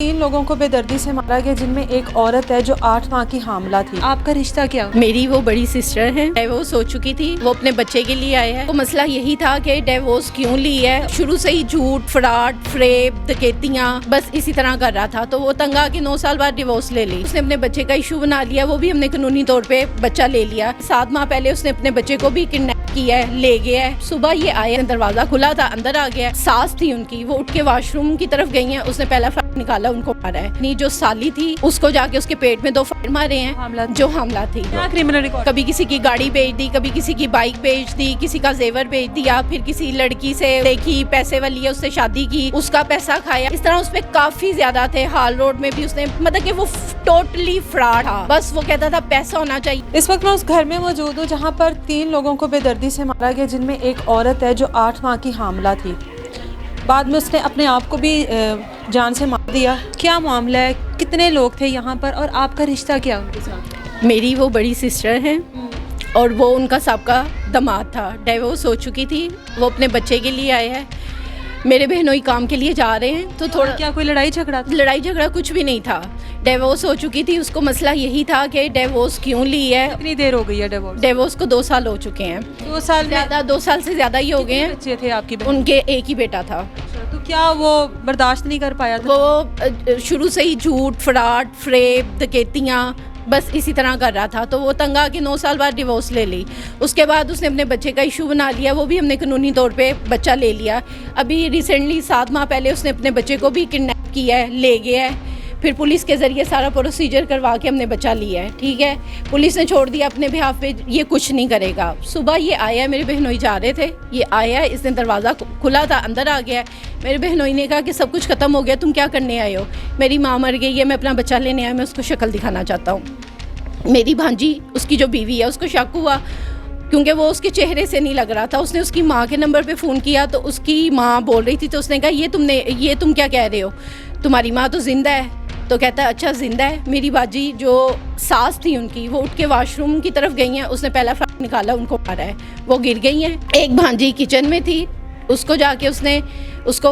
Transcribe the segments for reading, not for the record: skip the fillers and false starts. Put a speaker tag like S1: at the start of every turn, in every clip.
S1: तीन लोगों को बेदर्दी से मारा गया, जिनमें एक औरत है जो 8 माह की हामला थी। आपका रिश्ता क्या?
S2: मेरी वो बड़ी सिस्टर है। डिवोर्स हो चुकी थी, वो अपने बच्चे के लिए आए हैं। तो मसला यही था कि डिवोर्स क्यों ली है। शुरू से ही झूठ, फ्रॉड, फ्रेब, डकैतियां बस इसी तरह कर रहा था। तो वो तंग आके 9 साल बाद डिवोर्स ले ली। उसने अपने बच्चे का इशू बना लिया, वो भी हमने कानूनी तौर पे बच्चा ले लिया। 7 माह पहले उसने अपने बच्चे को भी किडनैप किया है, ले गया है। सुबह ये आए, दरवाजा खुला था, अंदर आ गया। सास थी उनकी, वो उठ के वॉशरूम की तरफ गई है। उसने पहला फायर निकाला, उनको मारा है। जो साली थी उसको जाके उसके पेट में 2 फायर मारे हैं। जो हमला थी।
S1: क्या क्रिमिनल रिकॉर्ड?
S2: कभी किसी की गाड़ी बेच दी, कभी किसी की बाइक बेच दी, किसी का जेवर बेच दिया, फिर किसी लड़की से देखी, पैसे वाली है, उससे शादी की, उसका पैसा खाया। इस तरह उसपे काफी ज्यादा थे। हाल रोड में भी उसने, मतलब कि वो टोटली फ्रॉड था। बस वो कहता था पैसा होना चाहिए।
S1: इस वक्त मैं उस घर में मौजूद हूँ जहाँ पर 3 लोगों को बेदर्दी से मारा गया, जिनमें एक औरत है जो 8 माह की हामला थी। बाद में उसने अपने आप को भी जान से मार दिया। क्या मामला है, कितने लोग थे यहाँ पर और आपका रिश्ता क्या उनके साथ?
S2: मेरी वो बड़ी सिस्टर है और वो उनका सबका दामाद था। डिवोर्स हो चुकी थी, वो अपने बच्चे के लिए आए हैं। मेरे बहनोई काम के लिए जा रहे हैं। तो थोड़ा
S1: क्या कोई लड़ाई झगड़ा था?
S2: लड़ाई झगड़ा कुछ भी नहीं था। डिवोर्स हो चुकी थी, उसको मसला यही था कि डिवोर्स क्यों ली है।
S1: कितनी देर हो गई है डिवोर्स?
S2: डिवोर्स को 2 साल हो चुके हैं।
S1: 2 साल
S2: ज़्यादा, 2 साल से ज़्यादा ही हो गए हैं।
S1: बच्चे थे आपकी बहन?
S2: उनके एक ही बेटा था।
S1: तो क्या वो बर्दाश्त नहीं कर पाया था?
S2: वो शुरू से ही झूठ, फ्रॉड, फ्रेब, डकैतियाँ बस इसी तरह कर रहा था। तो वो तंग आके 9 साल बाद डिवोर्स ले ली। उसके बाद उसने अपने बच्चे का इशू बना लिया, वो भी हमने कानूनी तौर पे बच्चा ले लिया। अभी रिसेंटली 7 माह पहले उसने अपने बच्चे को भी किडनैप किया है, ले गया है। फिर पुलिस के ज़रिए सारा प्रोसीजर करवा के हमने बच्चा लिया है। ठीक है, पुलिस ने छोड़ दिया अपने बिहाफ पे, ये कुछ नहीं करेगा। सुबह ये आया, मेरे बहनोई जा रहे थे, ये आया, इसने दरवाज़ा खुला था, अंदर आ गया। मेरे बहनोई ने कहा कि सब कुछ ख़त्म हो गया, तुम क्या करने आए हो? मेरी माँ मर गई है, मैं अपना बच्चा लेने आया, मैं उसको शक्ल दिखाना चाहता हूँ। मेरी भांजी, उसकी जो बीवी है, उसको शक हुआ क्योंकि वो उसके चेहरे से नहीं लग रहा था। उसने उसकी माँ के नंबर पे फ़ोन किया तो उसकी माँ बोल रही थी। तो उसने कहा ये तुम क्या कह रहे हो, तुम्हारी माँ तो जिंदा है। तो कहता है अच्छा जिंदा है। मेरी बाजी जो सास थी उनकी, वो उठ के वॉशरूम की तरफ गई हैं। उसने पहला फायर निकाला, उनको मारा है। वो गिर गई हैं। एक भांजी किचन में थी, उसको जाके उसने उसको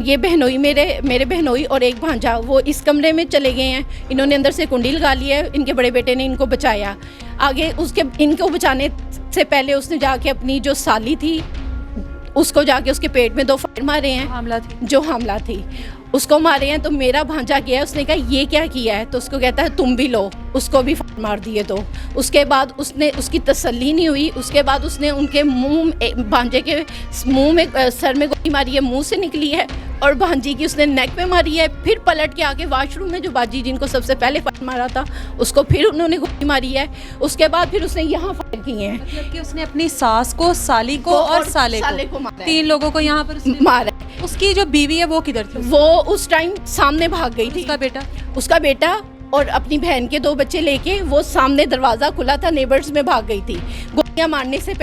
S2: ये बहनोई, मेरे बहनोई और एक भांजा, वो इस कमरे में चले गए हैं। इन्होंने अंदर से कुंडी लगा ली है। इनके बड़े बेटे ने इनको बचाया। आगे उसके इनको बचाने से पहले उसने जाके अपनी जो साली थी उसको जाके उसके पेट में 2 फायर मारे हैं। हमला थी उसको मारे हैं। तो मेरा भांजा गया, उसने कहा ये क्या किया है? तो उसको कहता है तुम भी लो, उसको भी फायर मार दिए। तो उसके बाद उसने, उसकी तसल्ली नहीं हुई। उसके बाद उसने उनके भांजे के मुंह में, सर में गोली मारी है, मुंह से निकली है। और भांजी की उसने नेक पे मारी है। फिर पलट के आके वॉशरूम में जो बाजी जिनको सबसे पहले फायर मारा था, उसको फिर उन्होंने गोली मारी है। उसके बाद फिर उसने यहाँ फायर किए हैं।
S1: मतलब कि उसने अपनी सास को, साली को और साले को
S2: मारा,
S1: 3 लोगों को यहाँ पर
S2: मारा।
S1: उसकी जो बीवी है वो किधर थी?
S2: वो उस टाइम सामने भाग गई थी। उसका बेटा और अपनी बहन के 2 बच्चे लेके वो सामने, दरवाज़ा खुला था, नेबर्स में भाग गई थी। गोलियां मारने से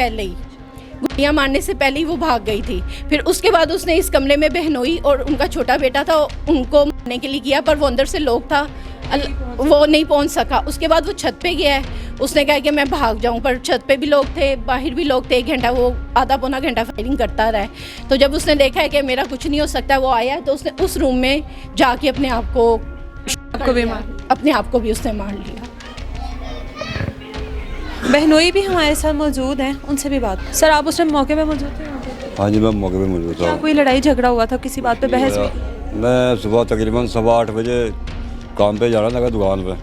S2: पहले ही वो भाग गई थी। फिर उसके बाद उसने इस कमरे में बहनोई और उनका छोटा बेटा था, उनको मारने के लिए किया, पर वो अंदर से लोग था, वो नहीं पहुंच सका। उसके बाद वो छत पे गया है। उसने कहा कि मैं भाग जाऊं, पर छत पे भी लोग थे, बाहर भी लोग थे। 1 घंटा, वो आधा पौना घंटा फायरिंग करता रहा है। तो जब उसने देखा है कि मेरा कुछ नहीं हो सकता, वो आया, तो उसने उस रूम में जाके अपने आप को भी उसने मार लिया।
S1: बहनोई भी हमारे साथ मौजूद हैं, उनसे भी बात। सर, आप उस टाइम मौके पे मौजूद थे?
S3: हाँ जी, मैं मौके पे मौजूद था।
S1: क्या कोई लड़ाई झगड़ा हुआ था, किसी बात पे बहस हुई?
S3: मैं सुबह तकरीबन 8:15 बजे काम पे जा रहा था दुकान पे।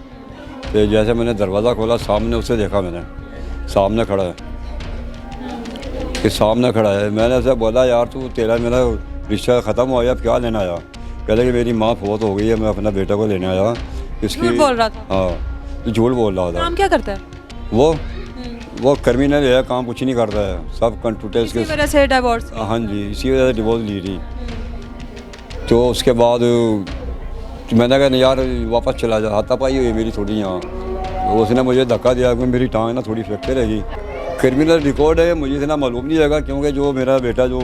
S3: तो जैसे मैंने दरवाज़ा खोला, सामने उसे देखा, मैंने सामने खड़ा है। मैंने उसे बोला यार तू, तेरा मेरा रिश्ता ख़त्म हो गया, अब क्या लेना आया? कहले कि मेरी माँ फौत हो गई है, मैं अपना बेटा को लेने आया।
S1: झूठ बोल रहा था?
S3: हाँ, तो झूठ बोल रहा था।
S1: काम क्या करता है
S3: वो क्रिमिनल है, काम कुछ नहीं करता है, सब कंप्यूटर
S1: इसी वजह से डिवोर्स?
S3: हाँ जी, इसी वजह से डिवोर्स ली थी। तो उसके बाद मैंने कहा यार वापस चला जा, हाथापाई हुई मेरी थोड़ी यहाँ। तो उसने मुझे धक्का दिया क्योंकि मेरी टांग ना थोड़ी फ्रैक्चर रहेगी। क्रिमिनल रिकॉर्ड है, मुझे इतना मालूम नहीं रहेगा क्योंकि जो मेरा बेटा जो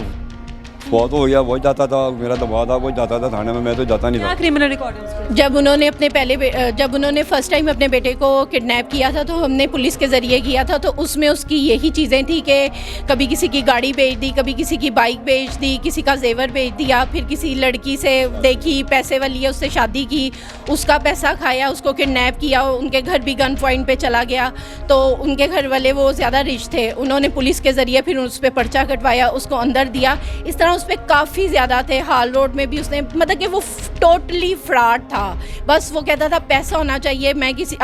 S3: फौत हो गया, वो जाता था, मेरा दबा था, वो जाता था थाने में, मैं तो जाता नहीं
S1: क्या
S3: था।
S1: क्रिमिनल रिकॉर्ड है उसके?
S2: जब उन्होंने फर्स्ट टाइम अपने बेटे को किडनैप किया था तो हमने पुलिस के ज़रिए किया था, तो उसमें उसकी यही चीज़ें थी कि कभी किसी की गाड़ी बेच दी, कभी किसी की बाइक बेच दी, किसी का जेवर बेच दिया, फिर किसी लड़की से देखी, पैसे वाली है, उससे शादी की, उसका पैसा खाया, उसको किडनैप किया, उनके घर भी गन पॉइंट पे चला गया। तो उनके घर वाले वो ज़्यादा रिच थे, उन्होंने पुलिस के ज़रिए फिर उस पर पर्चा कटवाया, उसको अंदर दिया। इस तरह उस पर काफ़ी ज़्यादा थे। हाल रोड में भी उसने, मतलब कि वो टोटली फ्रॉड था। बस वो कहता था पैसा होना चाहिए, मैं किसी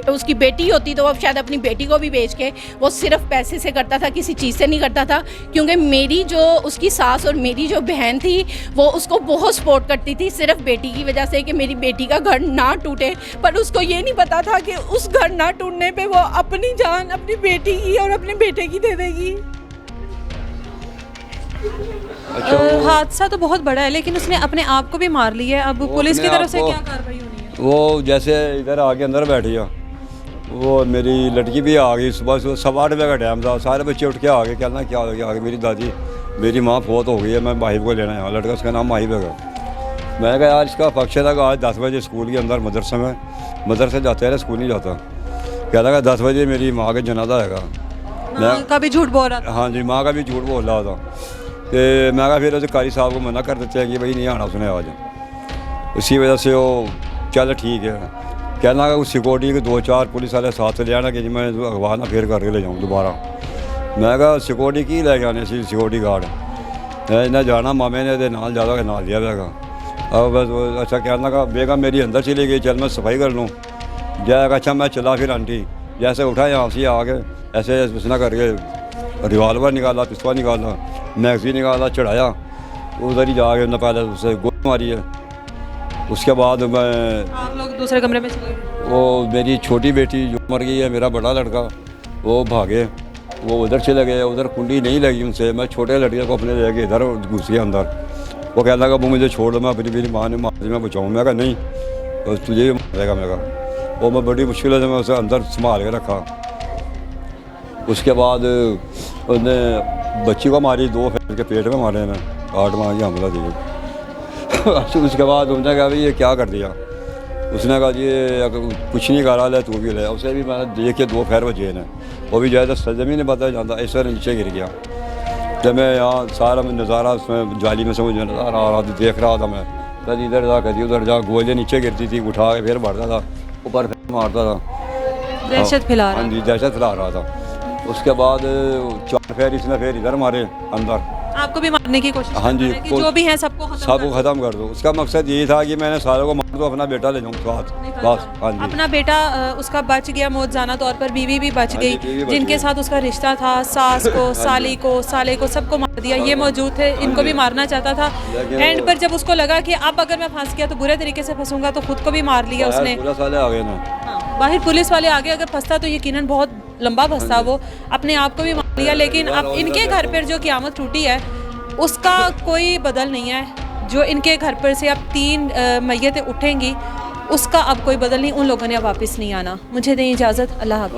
S2: उसकी बेटी होती तो वो शायद अपनी बेटी को भी बेच के, वो सिर्फ पैसे से करता था, किसी चीज़ से नहीं करता था। क्योंकि मेरी जो उसकी सास और मेरी जो बहन थी वो उसको बहुत सपोर्ट करती थी, सिर्फ बेटी की वजह से कि मेरी बेटी का घर ना टूटे। पर उसको ये नहीं पता था कि उस घर ना टूटने पे वो अपनी जान अपनी बेटी की और अपने बेटे की दे देगी।
S3: अच्छा
S1: हादसा तो बहुत बड़ा है, लेकिन उसने अपने आप को भी मार लिया है। अब
S3: वो
S1: पुलिस की
S3: अपने
S1: तरफ से
S3: आप को-
S1: क्या कार्रवाई होनी है?
S3: वो जैसे इधर आके अंदर बैठ गया, वो मेरी लड़की भी आ गई, सुबह 8:15 का टाइम था, सारे बच्चे उठ के आ गए, कहना क्या हो गया, आ गई मेरी दादी, मेरी माँ फौत हो गई है, मैं माहिब को लेना है। लड़का उसका नाम माहिब है। मैं कहा यार इसका फंक्शन था, आज 10 बजे स्कूल के अंदर मदरसे में, मदरसे जाते हैं, स्कूल नहीं जाता। कहता कि 10 बजे मेरी माँ का जनाजा आएगा।
S1: माँ का भी झूठ बोल रहा था।
S3: हाँ जी, माँ का भी झूठ बोल रहा था। तो मैं कहा फिर उसे कारी साहब को मना कर देते हैं कि भाई नहीं आना उसने आज। उसी वजह से वो चल ठीक है, कहना कि उस सिक्योरिटी के 2-4 पुलिस वाले साथ ले आना कि मैं अगवा ना फिर करके ले जाऊँ दोबारा। मैं कहा सिक्योरिटी की लैके आने सी सिक्योरिटी गार्ड इन्हें जाना मामे ने नाल ज़्यादा के नाल लिया जाएगा। अब बस वो अच्छा कहना का बेगम मेरी अंदर चली गई, चल मैं सफाई कर लूँ। जाएगा अच्छा मैं चला, फिर आंटी जैसे उठा यहाँ से आके ऐसे उसने करके रिवाल्वर निकाला, पिस्तौल निकाला, मैगजीन निकाला, चढ़ाया, उधर ही जाके उन्होंने पहले उसे गोली मारी है। उसके बाद मैं
S1: आप लोग दूसरे कमरे में चले गए।
S3: वो मेरी छोटी बेटी जो मर गई है, मेरा बड़ा लड़का, वो भागे, वो उधर चले गए, उधर कुंडी नहीं लगी उनसे। मैं छोटे लड़के को अपने लेके इधर घुस गया अंदर। वो कहने लगा वो मुझे छोड़ दो, मैं अपनी मेरी माँ ने मार दी, मैं बचाऊँ। मैं कहा नहीं, तो तुझे भी मारेगा। मैं कहा वो मैं बड़ी मुश्किल से मैं उसे अंदर संभाल के रखा। उसके बाद उसने बच्ची को मारी, 2 फेर के पेट में मारे ने, 8 माह की हमला दी। उसके बाद उन्होंने कहा भाई ये क्या कर दिया। उसने कहा जी कुछ नहीं करा ले, तू भी ले। उसे भी मैंने देख के 2 फेर बजे ने, वो भी ज़्यादा सजा भी नहीं पता जाता, ऐसे नीचे गिर गया। जब मैं यहाँ सारा नज़ारा उसमें जाली में से मुझे नज़र आ रहा था, देख रहा था मैं, कभी इधर जा कभी उधर जा, गोलियाँ नीचे गिरती थी, उठा के फिर बढ़ता था, ऊपर फिर मारता था,
S1: दहशत फैला रहा
S3: हाँ जी दहशत फैला रहा था। उसके बाद 4 फेर इसने फिर इधर मारे अंदर।
S1: आपको भी मारने की कोशिश
S3: हाँ जी,
S1: कर रहा है कि जो भी है सबको खत्म
S3: सबको
S1: कर
S3: ख़त्म कर दो। उसका मकसद यही था कि मैंने सारों को मार दो, अपना बेटा ले जाऊँ साथ, बस। हाँ जी,
S1: अपना बेटा उसका बच गया मौत जाना तौर पर, बीवी भी बच
S3: हाँ जी,
S1: गई,
S3: बीवी बच
S1: जिनके
S3: गई।
S1: साथ उसका रिश्ता था, सास को, साली को, साले को, सबको मार दिया। ये मौजूद थे, इनको भी मारना चाहता था।
S3: लेकिन
S1: एंड
S3: वो-
S1: पर जब उसको लगा कि अब अगर मैं फंस गया तो बुरे तरीके से फंसूंगा, तो खुद को भी मार लिया उसने।
S3: पूरा साले आ गए ना।
S1: हाँ, बाहर पुलिस वाले आगे अगर फंसता तो यकीनन बहुत लंबा फंसता, वो अपने आप को भी मार लिया। लेकिन अब इनके घर पर जो क़यामत टूटी है उसका कोई बदल नहीं है। जो इनके घर पर से अब 3 मैयतें उठेंगी, उसका अब कोई बदल नहीं। उन लोगों ने अब वापस नहीं आना। मुझे दें इजाज़त, अल्लाह हाफ़िज़।